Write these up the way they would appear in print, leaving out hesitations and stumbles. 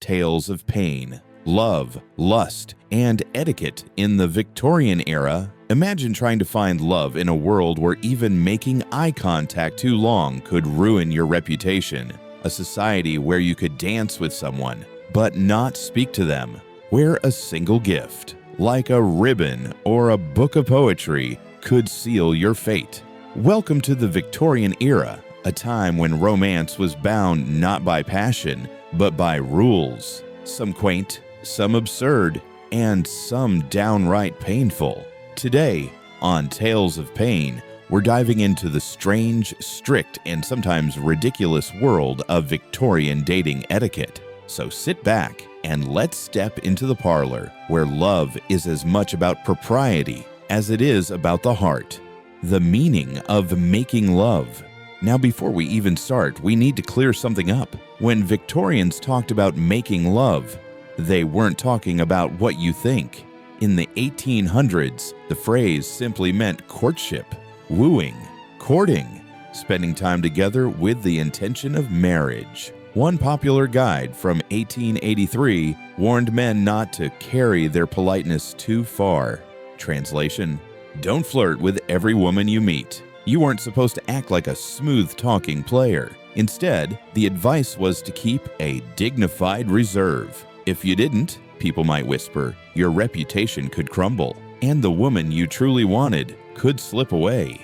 Tales of Pain, Love, Lust, and Etiquette in the Victorian Era. Imagine trying to find love in a world where even making eye contact too long could ruin your reputation. A society where you could dance with someone, but not speak to them. Where a single gift, like a ribbon or a book of poetry, could seal your fate. Welcome to the Victorian Era, a time when romance was bound not by passion, but by rules. Some quaint, some absurd, and some downright painful. Today, on Tales of Pain, we're diving into the strange, strict, and sometimes ridiculous world of Victorian dating etiquette. So sit back and let's step into the parlor, where love is as much about propriety as it is about the heart. The meaning of making love. Now, before we even start, we need to clear something up. When Victorians talked about making love, they weren't talking about what you think. In the 1800s, the phrase simply meant courtship, wooing, courting, spending time together with the intention of marriage. One popular guide from 1883 warned men not to carry their politeness too far. Translation: don't flirt with every woman you meet. You weren't supposed to act like a smooth-talking player. Instead, the advice was to keep a dignified reserve. If you didn't, people might whisper, your reputation could crumble, and the woman you truly wanted could slip away.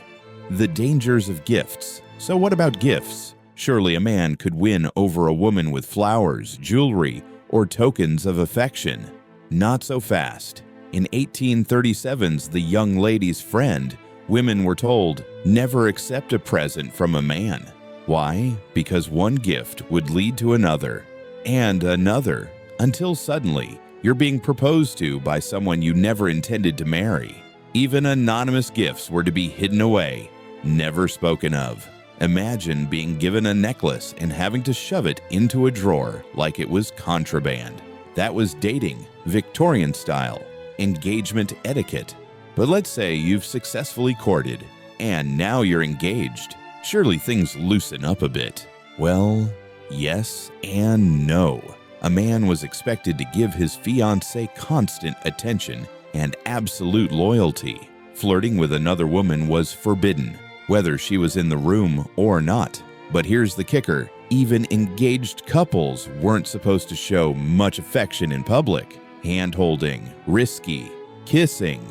The dangers of gifts. So what about gifts? Surely a man could win over a woman with flowers, jewelry, or tokens of affection. Not so fast. In 1837's The Young Lady's Friend, women were told, never accept a present from a man. Why? Because one gift would lead to another, and another, until suddenly, you're being proposed to by someone you never intended to marry. Even anonymous gifts were to be hidden away, never spoken of. Imagine being given a necklace and having to shove it into a drawer like it was contraband. That was dating, Victorian style, engagement etiquette. But let's say you've successfully courted, and now you're engaged. Surely things loosen up a bit. Well, yes and no. A man was expected to give his fiancée constant attention and absolute loyalty. Flirting with another woman was forbidden, whether she was in the room or not. But here's the kicker: even engaged couples weren't supposed to show much affection in public. Hand-holding, risky, kissing,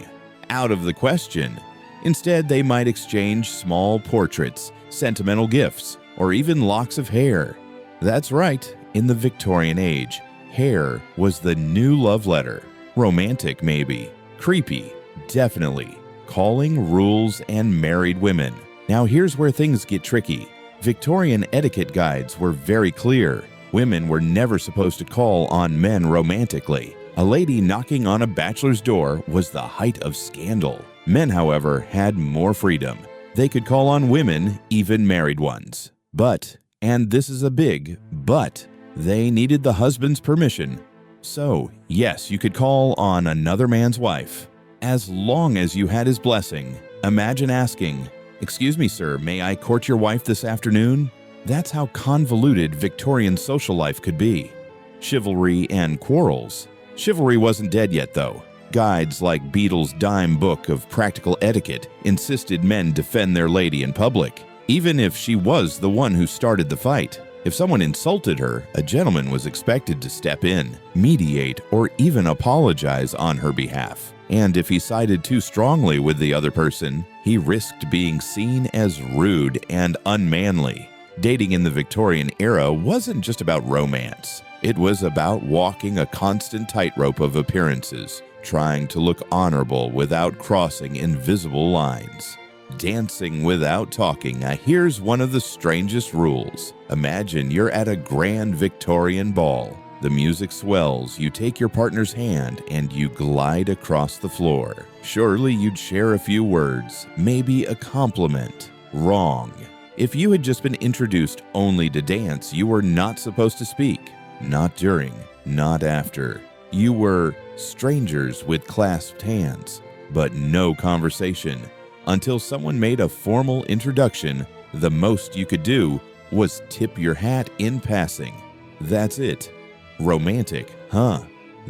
out of the question. Instead, they might exchange small portraits, sentimental gifts, or even locks of hair. That's right. In the Victorian age, hair was the new love letter. Romantic, maybe. Creepy, definitely. Calling rules and married women. Now here's where things get tricky. Victorian etiquette guides were very clear. Women were never supposed to call on men romantically. A lady knocking on a bachelor's door was the height of scandal. Men, however, had more freedom. They could call on women, even married ones. But, and this is a big but, they needed the husband's permission. So, yes, you could call on another man's wife, as long as you had his blessing. Imagine asking, "Excuse me, sir, may I court your wife this afternoon?" That's how convoluted Victorian social life could be. Chivalry and quarrels. Chivalry wasn't dead yet, though. Guides like Beadle's dime book of practical etiquette insisted men defend their lady in public, even if she was the one who started the fight. If someone insulted her, a gentleman was expected to step in, mediate, or even apologize on her behalf. And if he sided too strongly with the other person, he risked being seen as rude and unmanly. Dating in the Victorian era wasn't just about romance. It was about walking a constant tightrope of appearances, trying to look honorable without crossing invisible lines. Dancing without talking. Here's one of the strangest rules. Imagine you're at a grand Victorian ball. The music swells, you take your partner's hand, and you glide across the floor. Surely you'd share a few words, maybe a compliment. Wrong. If you had just been introduced only to dance, you were not supposed to speak. Not during, not after. You were strangers with clasped hands, but no conversation. Until someone made a formal introduction, the most you could do was tip your hat in passing. That's it. Romantic, huh?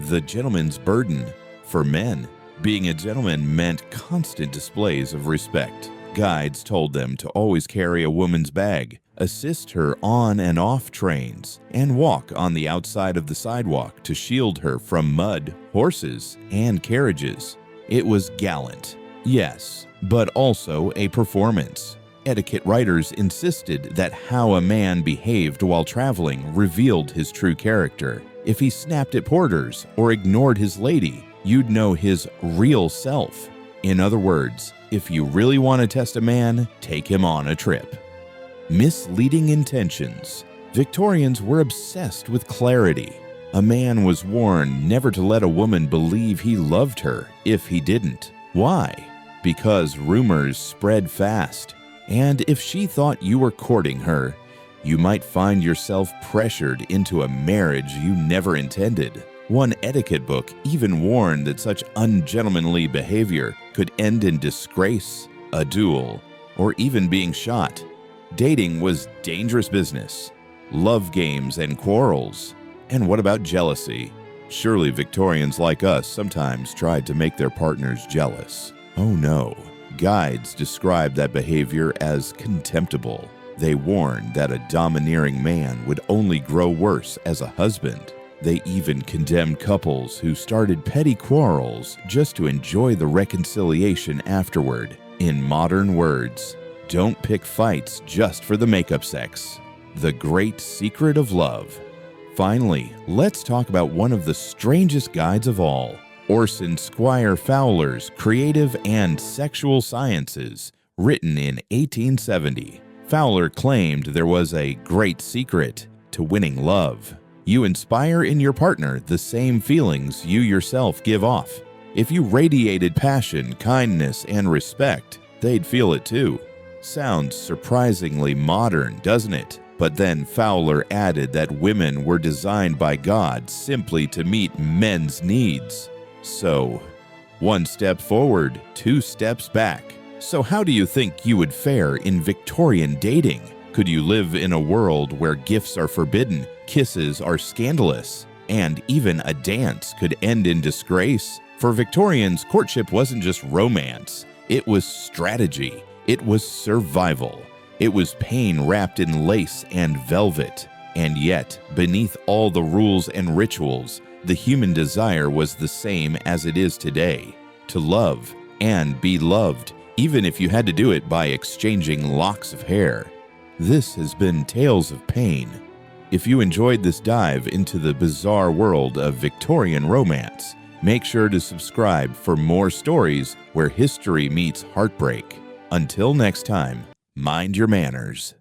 The gentleman's burden. For men, being a gentleman meant constant displays of respect. Guides told them to always carry a woman's bag, assist her on and off trains, and walk on the outside of the sidewalk to shield her from mud, horses, and carriages. It was gallant, yes, but also a performance. Etiquette writers insisted that how a man behaved while traveling revealed his true character. If he snapped at porters or ignored his lady, you'd know his real self. In other words, if you really want to test a man, take him on a trip. Misleading intentions. Victorians were obsessed with clarity. A man was warned never to let a woman believe he loved her if he didn't. Why? Because rumors spread fast. And if she thought you were courting her, you might find yourself pressured into a marriage you never intended. One etiquette book even warned that such ungentlemanly behavior could end in disgrace, a duel, or even being shot. Dating was dangerous business. Love games and quarrels. And what about jealousy? Surely Victorians like us sometimes tried to make their partners jealous. Oh no. Guides described that behavior as contemptible. They warned that a domineering man would only grow worse as a husband. They even condemned couples who started petty quarrels just to enjoy the reconciliation afterward. In modern words, don't pick fights just for the makeup sex. The great secret of love. Finally, let's talk about one of the strangest guides of all, Orson Squire Fowler's Creative and Sexual Sciences, written in 1870. Fowler claimed there was a great secret to winning love. You inspire in your partner the same feelings you yourself give off. If you radiated passion, kindness, and respect, they'd feel it too. Sounds surprisingly modern, doesn't it? But then Fowler added that women were designed by God simply to meet men's needs. So, one step forward, two steps back. So how do you think you would fare in Victorian dating? Could you live in a world where gifts are forbidden, kisses are scandalous, and even a dance could end in disgrace? For Victorians, courtship wasn't just romance. It was strategy. It was survival. It was pain wrapped in lace and velvet. And yet, beneath all the rules and rituals, the human desire was the same as it is today: to love and be loved, even if you had to do it by exchanging locks of hair. This has been Tales of Pain. If you enjoyed this dive into the bizarre world of Victorian romance, make sure to subscribe for more stories where history meets heartbreak. Until next time, mind your manners.